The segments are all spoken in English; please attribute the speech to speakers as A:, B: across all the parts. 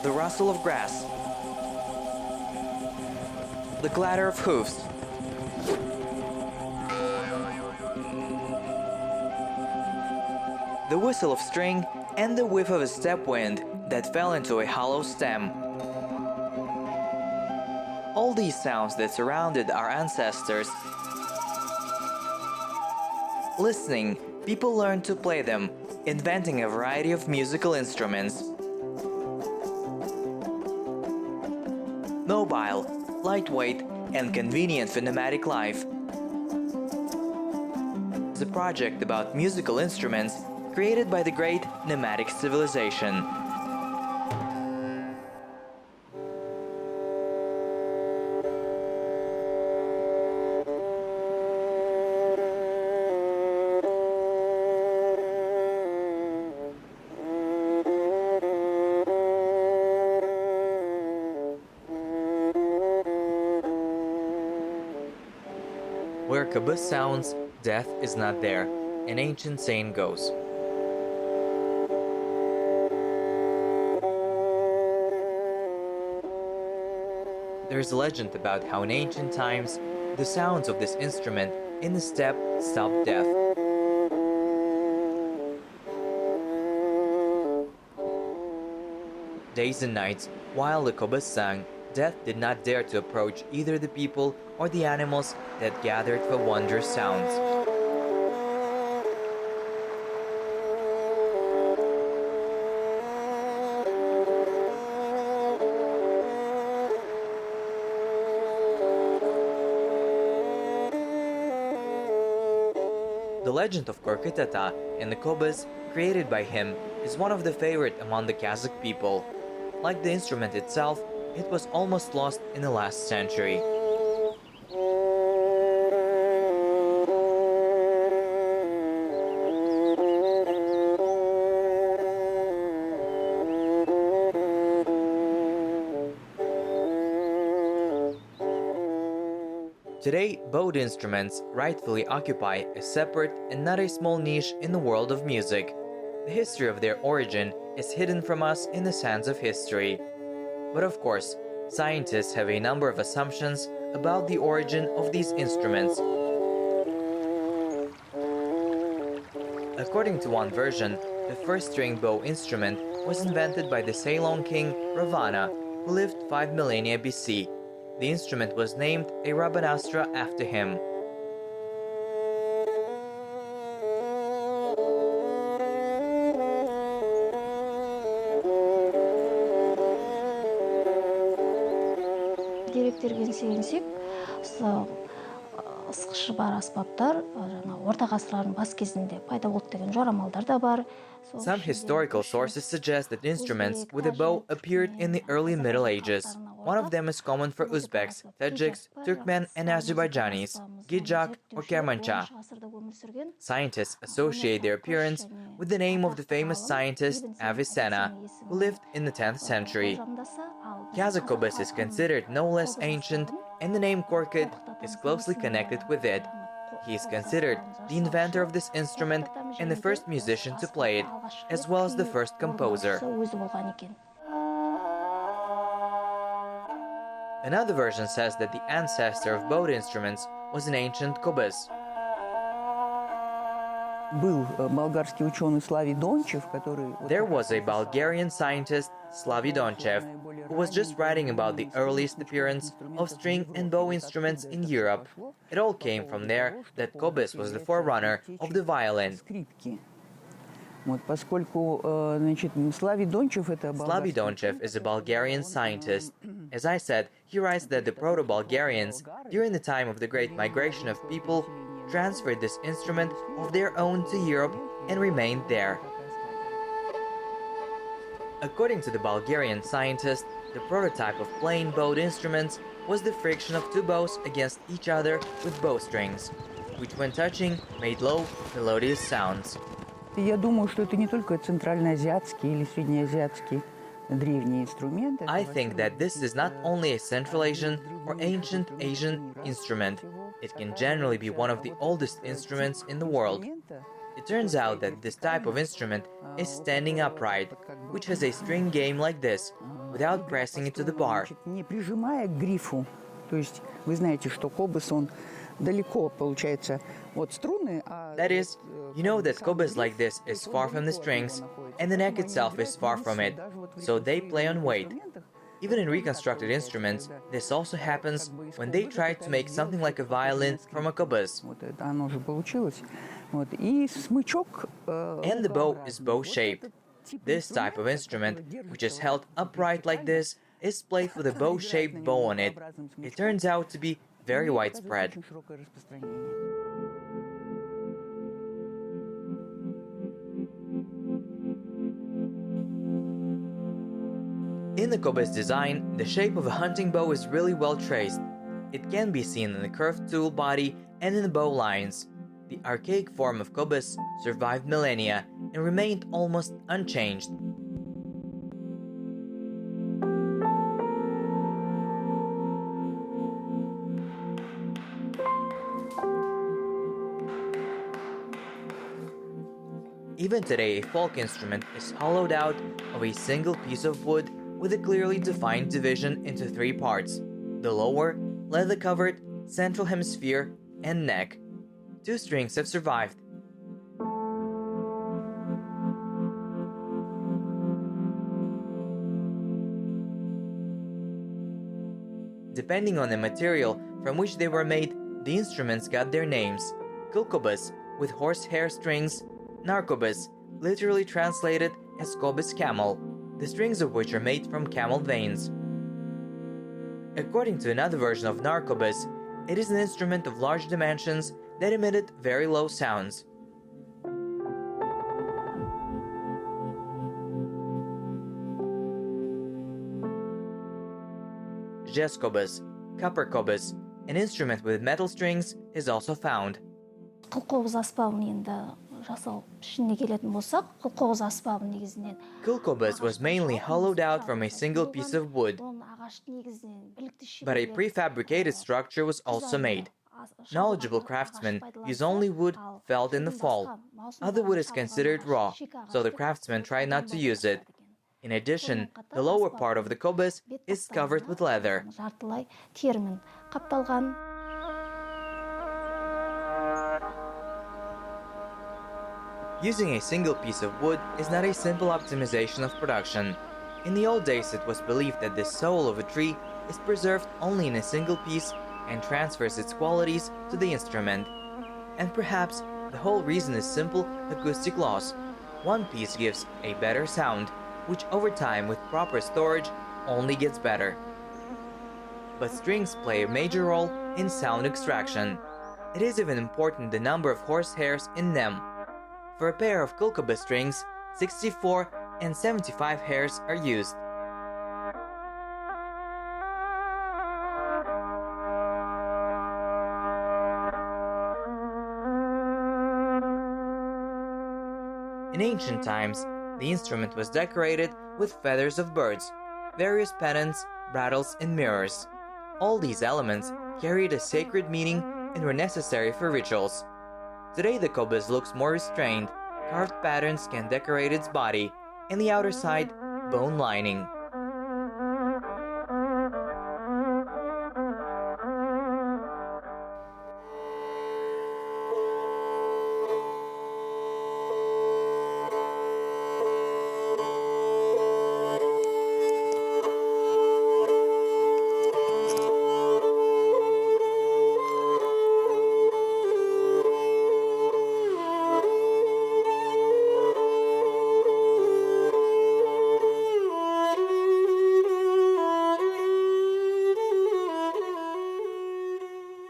A: the rustle of grass, the clatter of hoofs, the whistle of string, and the whiff of a step wind that fell into a hollow stem. All these sounds that surrounded our ancestors. Listening, people learned to play them, inventing a variety of musical instruments. Mobile, lightweight, and convenient for nomadic life. It's a project about musical instruments created by the great nomadic civilization. Where Kobyz sounds, death is not there, an ancient saying goes. There is a legend about how in ancient times, the sounds of this instrument in the steppe stopped death. Days and nights, while the Kobyz sang, death did not dare to approach either the people or the animals that gathered for wondrous sounds. The legend of Korkyt and the Kobyz, created by him, is one of the favorite among the Kazakh people. Like the instrument itself, it was almost lost in the last century. Today, bowed instruments rightfully occupy a separate and not a small niche in the world of music. The history of their origin is hidden from us in the sands of history. But of course, scientists have a number of assumptions about the origin of these instruments. According to one version, the first string bow instrument was invented by the Ceylon king Ravana, who lived 5 millennia BC. The instrument was named a Rabanastra after him.
B: Деректерге сүйенсек, ысқышы бар аспаптар орта ғасырлардың бас кезінде пайда болды деген жорамалдар да бар.
A: Some historical sources suggest that instruments with a bow appeared in the early Middle Ages. One of them is common for Uzbeks, Tajiks, Turkmen and Azerbaijanis, Gijak or Kemancha. Scientists associate their appearance with the name of the famous scientist Avicenna, who lived in the 10th century. Kazakh Kobyz is considered no less ancient, and the name Korkyt is closely connected with it. He is considered the inventor of this instrument and the first musician to play it, as well as the first composer. Another version says that the ancestor of bowed instruments was an ancient Kobyz. There was a Bulgarian scientist, Slavy Donchev, who was just writing about the earliest appearance of string and bow instruments in Europe. It all came from there that Kobyz was the forerunner of the violin. Slavy Donchev is a Bulgarian scientist. As I said, he writes that the Proto-Bulgarians, during the time of the Great Migration of people, transferred this instrument of their own to Europe and remained there. According to the Bulgarian scientist, the prototype of playing bowed instruments was the friction of two bows against each other with bowstrings, which when touching made low, melodious sounds. I think that this is not only a Central Asian or ancient Asian instrument. It can generally be one of the oldest instruments in the world. It turns out that this type of instrument is standing upright, which has a string game like this, without pressing it to the bar.
C: Не прижимая к грифу. То есть вы знаете, что Kobyz он далеко получается от струны.
A: That is, you know that Kobyz like this is far from the strings, and the neck itself is far from it, so they play on weight. Even in reconstructed instruments, this also happens when they try to make something like a violin from a Kobyz.
C: Оно же получилось. И смычок.
A: And the bow is bow-shaped. This type of instrument, which is held upright like this, is played with a bow-shaped bow on it. It turns out to be very widespread. In the Kobyz design, the shape of a hunting bow is really well traced. It can be seen in the curved tool body and in the bow lines. The archaic form of Kobyz survived millennia and remained almost unchanged. Even today, a folk instrument is hollowed out of a single piece of wood with a clearly defined division into three parts: the lower, leather-covered, central hemisphere, and neck. 2 strings have survived. Depending on the material from which they were made, the instruments got their names: Kobyz, with horsehair strings; Kobyz, literally translated as Kobyz camel, the strings of which are made from camel veins. According to another version of Kobyz, it is an instrument of large dimensions that emitted very low sounds. Kobyz, copper Kobyz, an instrument with metal strings, is also found.
B: Kobyz аспабын енді жасау ішіне келетін болсақ, Kobyz аспабын негізінен
A: Kobyz was mainly hollowed out from a single piece of wood, but a prefabricated structure was also made. Knowledgeable craftsmen use only wood felled in the fall. Other wood is considered raw, so the craftsmen try not to use it. In addition, the lower part of the Kobyz is covered with leather.
B: жартылай терімен қапталған.
A: Using a single piece of wood is not a simple optimization of production. In the old days, it was believed that the soul of a tree is preserved only in a single piece and transfers its qualities to the instrument. And perhaps the whole reason is simple acoustic laws. One piece gives a better sound, which over time with proper storage only gets better. But strings play a major role in sound extraction. It is even important the number of horsehairs in them. For a pair of Kobyz strings, 64 and 75 hairs are used. In ancient times, the instrument was decorated with feathers of birds, various pennants, rattles, and mirrors. All these elements carried a sacred meaning and were necessary for rituals. Today the Kobyz looks more restrained. Carved patterns can decorate its body, and the outer side, bone lining.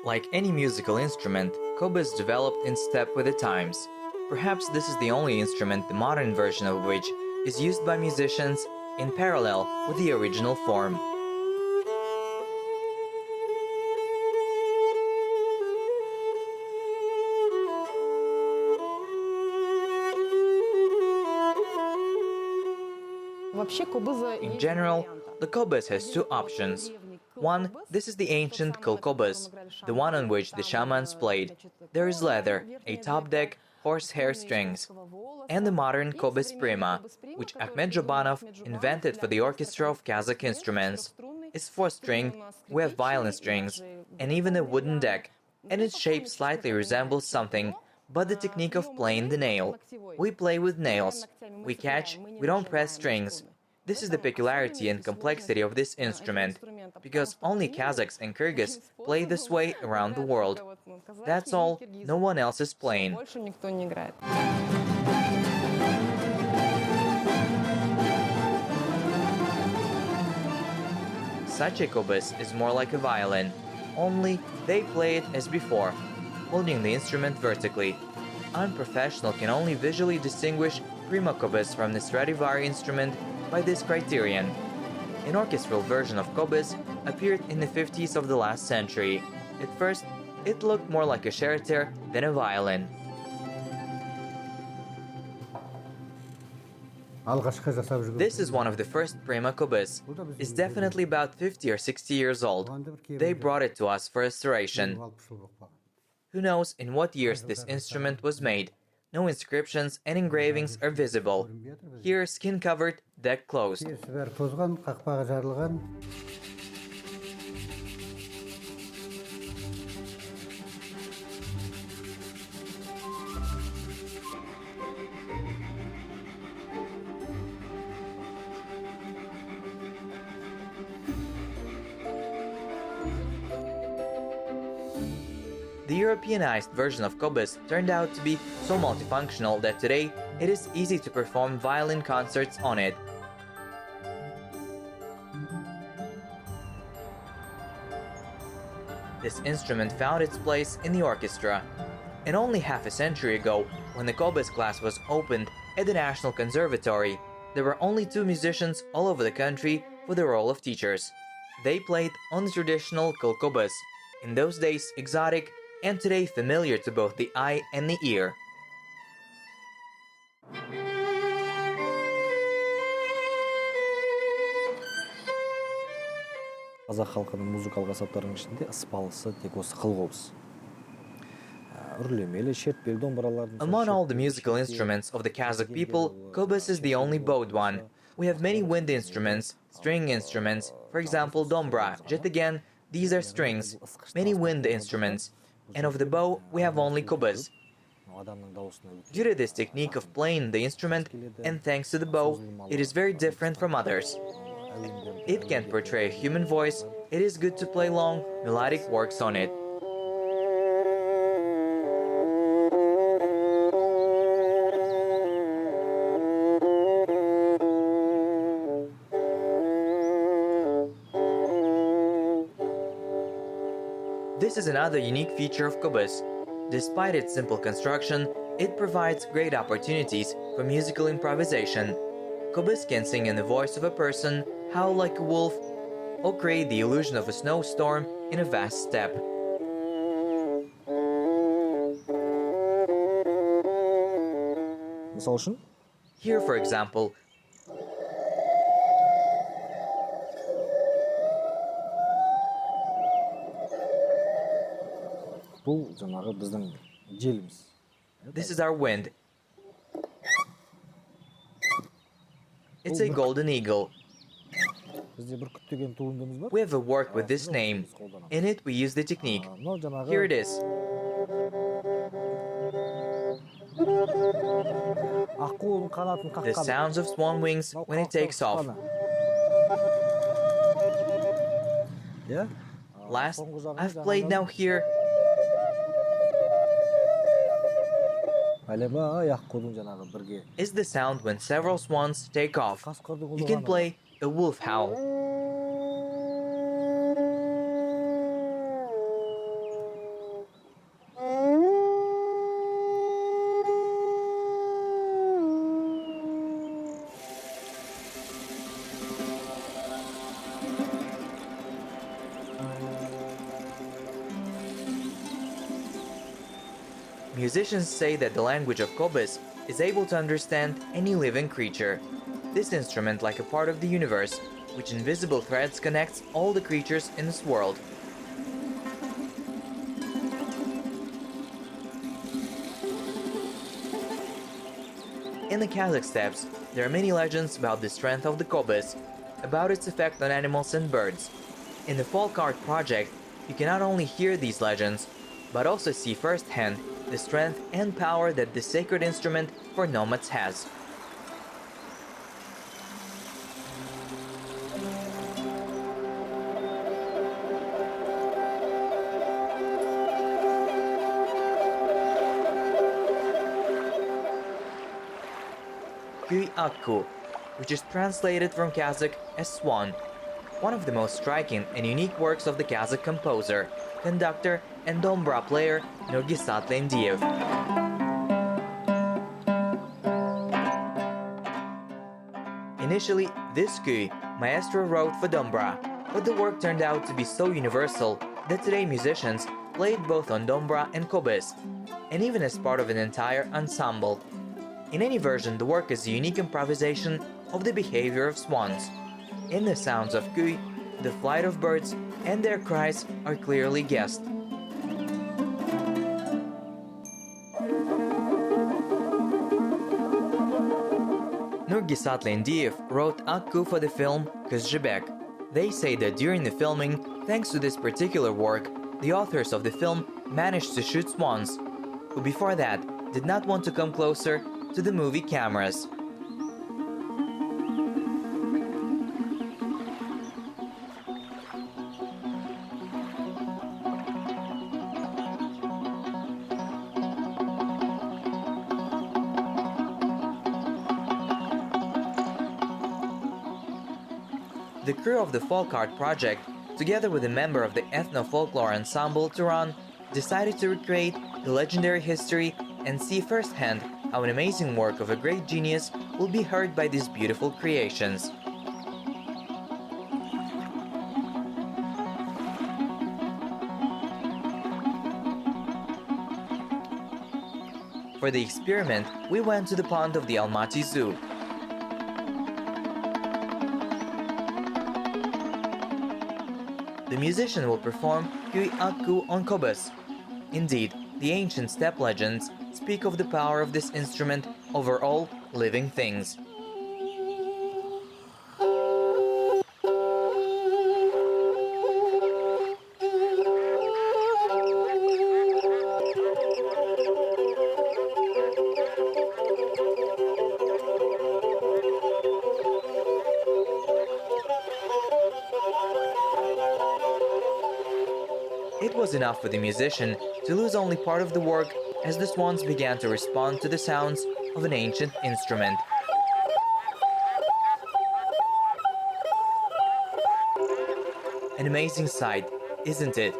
A: Like any musical instrument, Kobyz developed in step with the times. Perhaps this is the only instrument, the modern version of which is used by musicians in parallel with the original form. In general, the Kobyz has 2 options. One, this is the ancient Kobyz, the one on which the shamans played. There is leather, a top deck, horsehair strings, and the modern Kobyz Prima, which Ahmed Jobanov invented for the orchestra of Kazakh instruments. It's 4-stringed, we have violin strings, and even a wooden deck, and its shape slightly resembles something, but the technique of playing the nail. We play with nails. We catch, we don't press strings. This is the peculiarity and complexity of this instrument, because only Kazakhs and Kyrgyz play this way around the world. That's all, no one else is playing. Such a Kobyz is more like a violin, only they play it as before, holding the instrument vertically. Unprofessional can only visually distinguish Prima Kobyz from the Stradivari instrument by this criterion. An orchestral version of Kobyz appeared in the 50s of the last century. At first, it looked more like a charter than a violin. This is one of the first Prima Kobyz. It's definitely about 50 or 60 years old. They brought it to us for restoration. Who knows in what years this instrument was made? No inscriptions and engravings are visible. Here, skin covered, deck closed. The Europeanized version of Kobyz turned out to be so multifunctional that today it is easy to perform violin concerts on it. This instrument found its place in the orchestra. And only half a century ago, when the Kobyz class was opened at the National Conservatory, there were only 2 musicians all over the country for the role of teachers. They played on the traditional Kobyz, in those days exotic, and today familiar to both the eye and the ear.
D: Қазақ халқының музыкалық аспаптарының ішінде ысспалысы тек осы қыл-қобыз. Үрлемелі, шертпелі домбыралардың.
A: Among all the musical instruments of the Kazakh people, Kobyz is the only bowed one. We have many wind instruments, string instruments, for example, dombra, jetigen, these are strings, many wind instruments. And of the bow, we have only Kobyz. Due to this technique of playing the instrument, and thanks to the bow, it is very different from others. It can portray a human voice, it is good to play long, melodic works on it. This is another unique feature of Kobyz. Despite its simple construction, it provides great opportunities for musical improvisation. Kobyz can sing in the voice of a person, howl like a wolf, or create the illusion of a snowstorm in a vast steppe. Here, for example, this is our wind. It's a golden eagle. We have a work with this name. In it we use the technique. Here it is. The sounds of swan wings when it takes off. Last, I've played now here. Is the sound when several swans take off. You can play a wolf howl. Musicians say that the language of Kobyz is able to understand any living creature. This instrument like a part of the universe, which invisible threads connects all the creatures in this world. In the Kazakh steppes, there are many legends about the strength of the Kobyz, about its effect on animals and birds. In the folk art project, you can not only hear these legends, but also see firsthand the strength and power that this sacred instrument for nomads has. Kuy Akku, which is translated from Kazakh as swan, one of the most striking and unique works of the Kazakh composer, conductor, and dombra player Nurgisat Lendiev. Initially, this kuy maestro wrote for dombra, but the work turned out to be so universal that today musicians play it both on dombra and kobyz, and even as part of an entire ensemble. In any version, the work is a unique improvisation of the behavior of swans. In the sounds of kuy, the flight of birds and their cries are clearly guessed. Nurgisat Lendiev wrote Akku for the film Jibek. They say that during the filming, thanks to this particular work, the authors of the film managed to shoot swans, who before that did not want to come closer to the movie cameras. The crew of the folk art project, together with a member of the ethno-folklore ensemble Turan, decided to recreate the legendary history and see firsthand how an amazing work of a great genius will be heard by these beautiful creations. For the experiment, we went to the pond of the Almaty Zoo. The musician will perform Kuy Akku on kobyz. Indeed, the ancient steppe legends speak of the power of this instrument over all living things. It was enough for the musician to lose only part of the work as the swans began to respond to the sounds of an ancient instrument. An amazing sight, isn't it?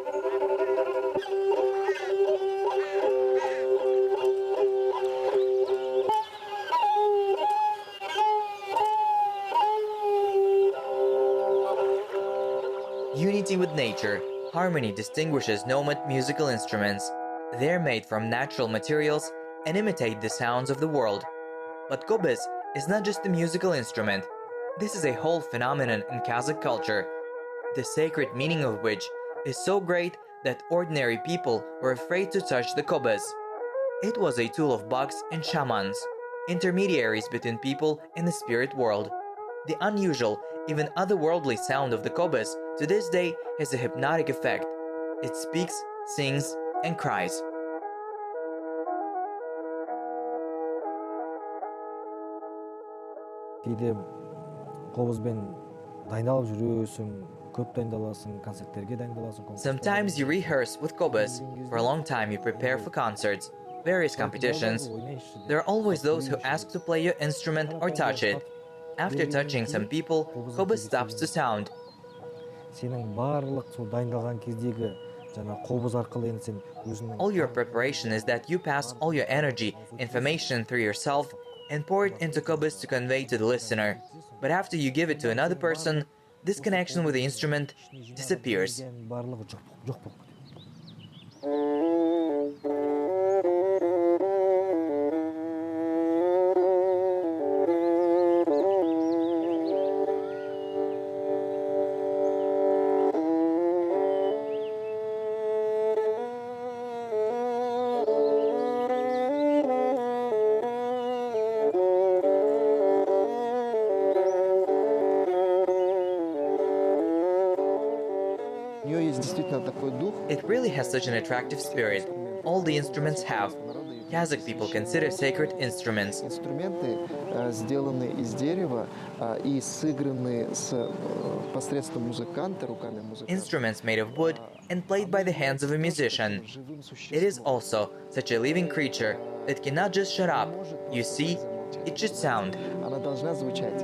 A: Unity with nature. Harmony distinguishes nomad musical instruments. They're made from natural materials and imitate the sounds of the world. But kobyz is not just a musical instrument. This is a whole phenomenon in Kazakh culture, the sacred meaning of which is so great that ordinary people were afraid to touch the kobyz. It was a tool of bugs and shamans, intermediaries between people and the spirit world. The unusual, even otherworldly sound of the kobyz to this day has a hypnotic effect. It speaks, sings, and cries.
D: Кейде қобызбен дайындалып жүресің, көп дайындаласың, концерттерге дайындаласың.
A: Sometimes you rehearse with kobyz. For a long time you prepare for concerts, various competitions. There are always those who ask to play your instrument or touch it. After touching some people, kobyz stops to sound.
D: Сенің барлық сол дайындалған кездегі жаңа қобыз арқылы енді сен өзіңнің
A: All your preparation is that you pass all your energy, information through yourself, and pour it into kobyz to convey to the listener. But after you give it to another person, this connection with the instrument disappears.
D: барлығы жоқ болып кетеді.
A: It really has such an attractive spirit. All the instruments have. Kazakh people consider sacred instruments.
E: Инструменты сделаны из дерева и сыграны посредством музыканта, руками музыканта.
A: Instruments made of wood and played by the hands of a musician. It is also such a living creature that cannot just shut up. You see, it should sound.
E: Она должна звучать.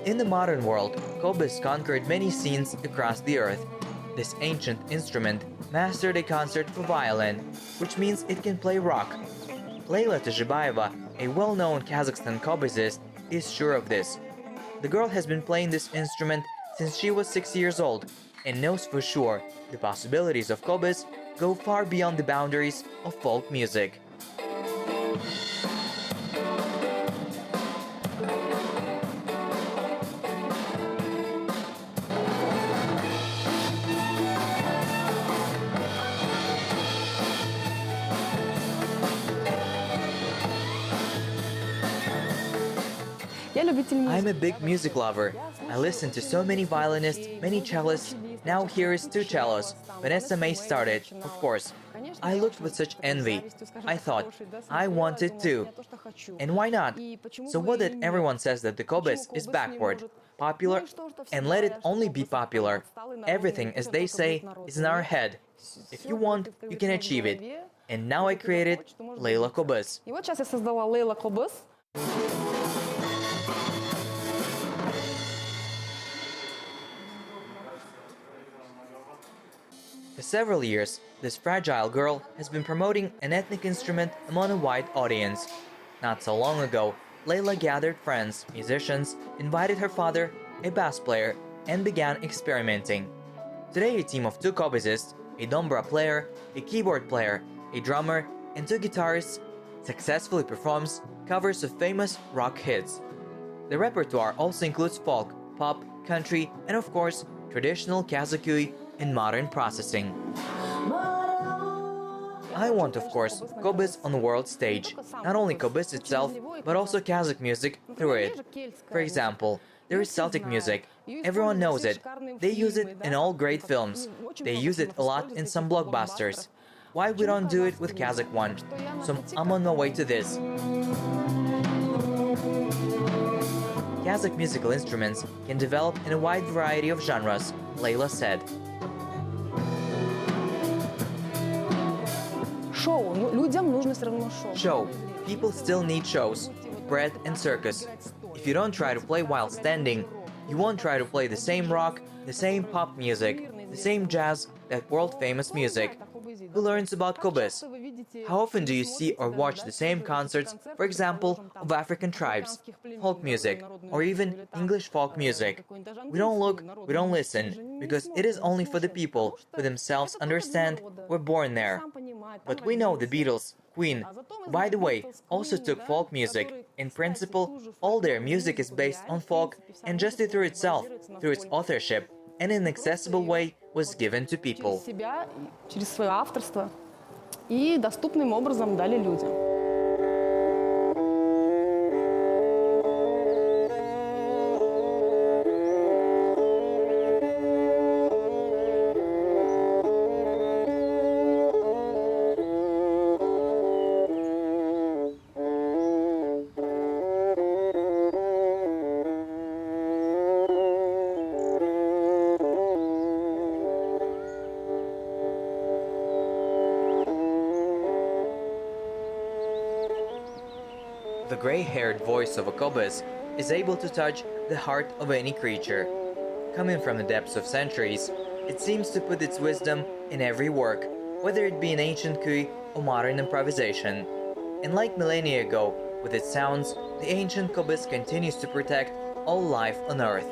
A: In the modern world, Kobyz conquered many scenes across the earth. This ancient instrument mastered a concert for violin, which means it can play rock. Leyla Tajibayeva, a well-known Kazakhstan Kobyzist, is sure of this. The girl has been playing this instrument since she was 6 years old and knows for sure the possibilities of Kobyz go far beyond the boundaries of folk music. I'm a big music lover. I listen to so many violinists, many cellists. Now here is 2 cellos. Vanessa May started, of course. I looked with such envy. I thought, I want it too. And why not? So what that everyone says that the Kobyz is backward, popular, and let it only be popular. Everything, as they say, is in our head. If you want, you can achieve it. And now I created Leyla Kobyz.
F: И вот сейчас я создала Leyla Kobyz.
A: For several years, this fragile girl has been promoting an ethnic instrument among a wide audience. Not so long ago, Leyla gathered friends, musicians, invited her father, a bass player, and began experimenting. Today, a team of 2 Kobyzists, a dombra player, a keyboard player, a drummer, and 2 guitarists, successfully performs covers of famous rock hits. The repertoire also includes folk, pop, country, and of course, traditional Kazakh and modern processing. I want, of course, Kobyz on the world stage. Not only Kobyz itself, but also Kazakh music through it. For example, there is Celtic music. Everyone knows it. They use it in all great films. They use it a lot in some blockbusters. Why we don't do it with Kazakh one? So I'm on my way to this. Kazakh musical instruments can develop in a wide variety of genres, Leyla said.
F: Шоу. Людям нужно все равно шоу.
A: Show. People still need shows. Bread and circus. If you don't try to play while standing, you won't try to play the same rock, the same pop music, the same jazz, that world-famous music. Who learns about Kobyz? How often do you see or watch the same concerts, for example, of African tribes, folk music, or even English folk music? We don't look, we don't listen, because it is only for the people who themselves understand we're born there. But we know the Beatles, Queen, who, by the way, also took folk music. In principle, all their music is based on folk, and just through itself, through its authorship, and in an accessible way, was given to people.
F: Через себя, через свое авторство и доступным образом дали людям.
A: The gray-haired voice of a Kobyz is able to touch the heart of any creature. Coming from the depths of centuries, it seems to put its wisdom in every work, whether it be an ancient kui or modern improvisation. And like millennia ago, with its sounds, the ancient Kobyz continues to protect all life on Earth.